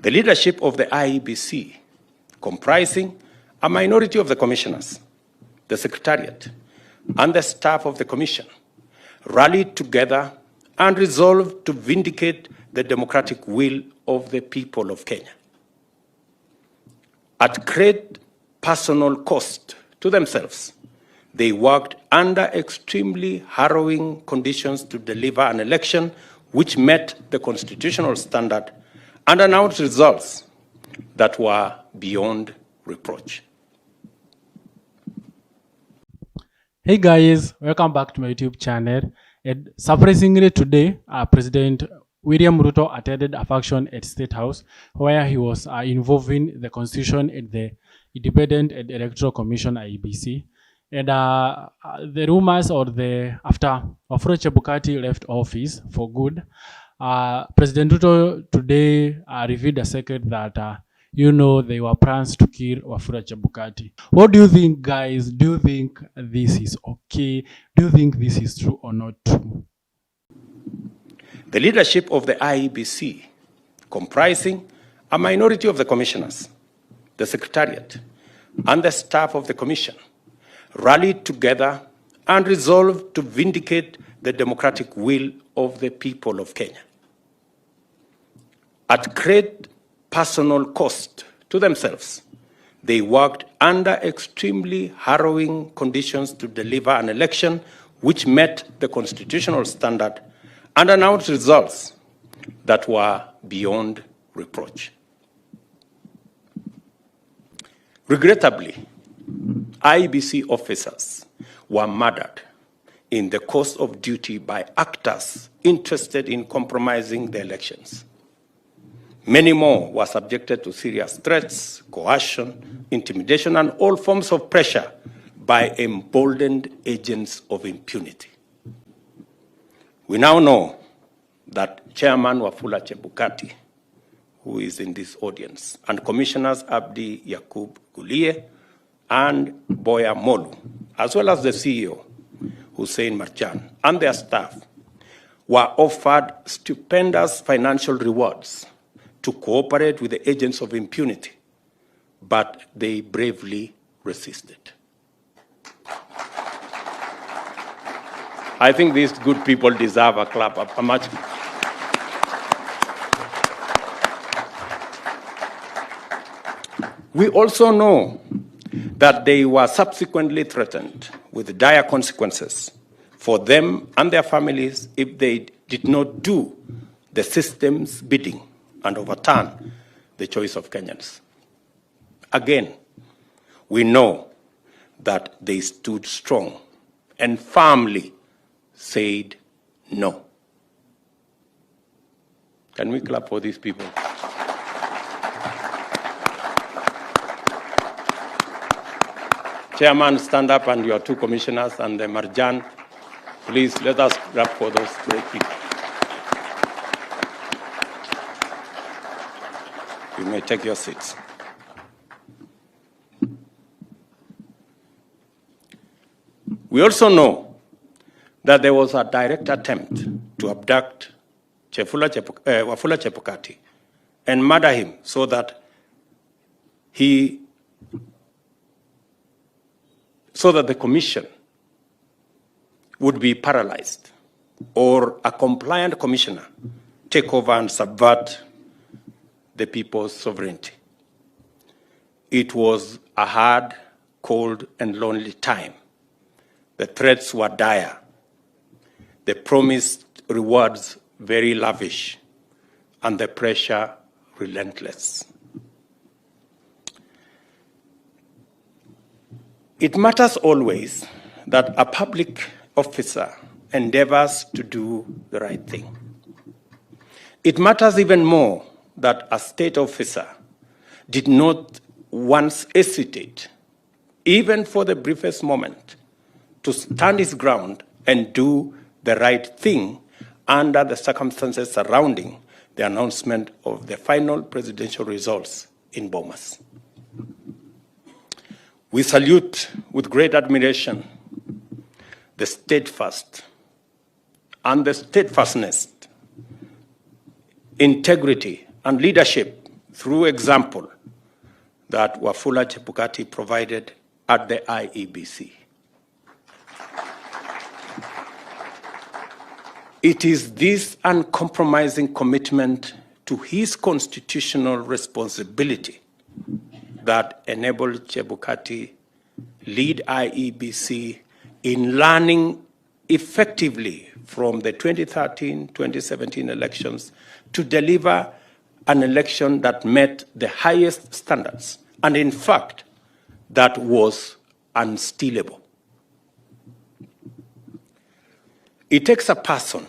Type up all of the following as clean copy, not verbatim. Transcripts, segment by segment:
The leadership of the IEBC, comprising a minority of the commissioners, the secretariat, and the staff of the commission, rallied together and resolved to vindicate the democratic will of the people of Kenya. At great personal cost to themselves, they worked under extremely harrowing conditions to deliver an election which met the constitutional standard and announced results that were beyond reproach. Hey guys, welcome back to my YouTube channel. And surprisingly today, President William Ruto attended a function at State House where he was involving the Constitution and the Independent and Electoral Commission (IEBC). And the rumors after Wafula Chebukati left office for good, President Ruto today revealed a secret that they were plans to kill Wafula Chebukati. What do you think, guys? Do you think this is okay? Do you think this is true or not true? The leadership of the IEBC, comprising a minority of the commissioners, the secretariat, and the staff of the commission, rallied together and resolved to vindicate the democratic will of the people of Kenya. At great personal cost to themselves, they worked under extremely harrowing conditions to deliver an election which met the constitutional standard and announced results that were beyond reproach. Regrettably, IEBC officers were murdered in the course of duty by actors interested in compromising the elections. Many more were subjected to serious threats, coercion, intimidation, and all forms of pressure by emboldened agents of impunity. We now know that Chairman Wafula Chebukati, who is in this audience, and Commissioners Abdi Yakub Gulie and Boya Molu, as well as the CEO, Hussein Marjan, and their staff, were offered stupendous financial rewards to cooperate with the agents of impunity, but they bravely resisted. I think these good people deserve a clap, a much. We also know that they were subsequently threatened with dire consequences for them and their families if they did not do the system's bidding and overturn the choice of Kenyans. Again, we know that they stood strong and firmly said no. Can we clap for these people? Chairman, stand up, and your two commissioners and the Marjan, please let us clap for those great people. You may take your seats. We also know that there was a direct attempt to abduct Wafula Chebukati and murder him so that the commission would be paralyzed, or a compliant commissioner take over and subvert the people's sovereignty. It was a hard, cold, and lonely time. The threats were dire. The promised rewards very lavish, and the pressure relentless. It matters always that a public officer endeavors to do the right thing. It matters even more that a state officer did not once hesitate, even for the briefest moment, to stand his ground and do the right thing under the circumstances surrounding the announcement of the final presidential results in Bomas. We salute with great admiration the steadfastness, integrity, and leadership through example that Wafula Chebukati provided at the IEBC. It is this uncompromising commitment to his constitutional responsibility that enabled Chebukati lead IEBC in learning effectively from the 2013-2017 elections to deliver an election that met the highest standards, and in fact, that was unstealable. It takes a person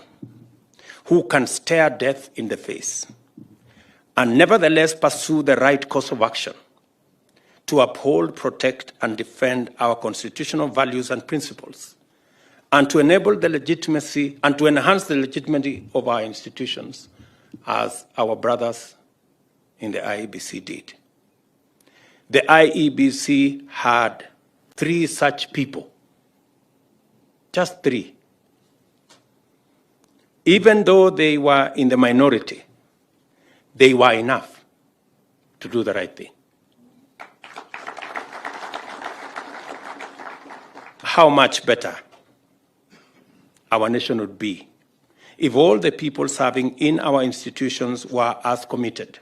who can stare death in the face and nevertheless pursue the right course of action to uphold, protect, and defend our constitutional values and principles, and to enable the legitimacy and to enhance the legitimacy of our institutions, as our brothers in the IEBC did. The IEBC had 3 such people, just 3. Even though they were in the minority, they were enough to do the right thing. How much better our nation would be if all the people serving in our institutions were as committed,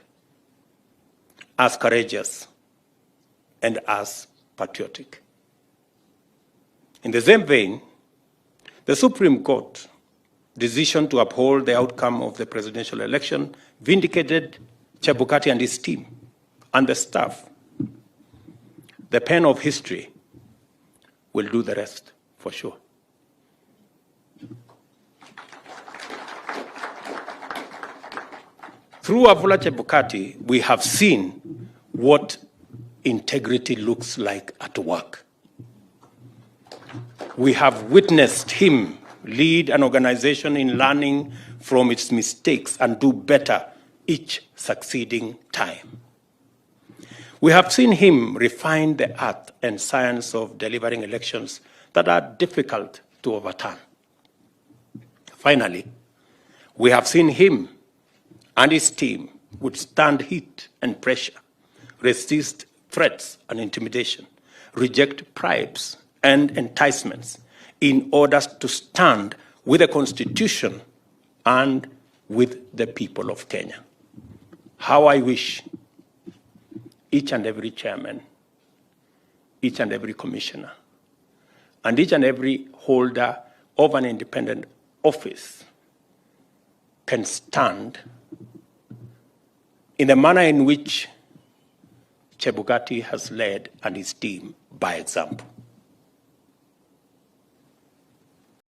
as courageous, and as patriotic. In the same vein, the Supreme Court decision to uphold the outcome of the presidential election vindicated Chebukati and his team and the staff. The pen of history will do the rest, for sure. Through Wafula Chebukati, we have seen what integrity looks like at work. We have witnessed him lead an organization in learning from its mistakes and do better each succeeding time. We have seen him refine the art and science of delivering elections that are difficult to overturn. Finally, we have seen him and his team withstand heat and pressure, resist threats and intimidation, reject bribes and enticements in order to stand with the Constitution and with the people of Kenya. How I wish each and every chairman, each and every commissioner, and each and every holder of an independent office can stand in the manner in which Chebukati has led and his team by example.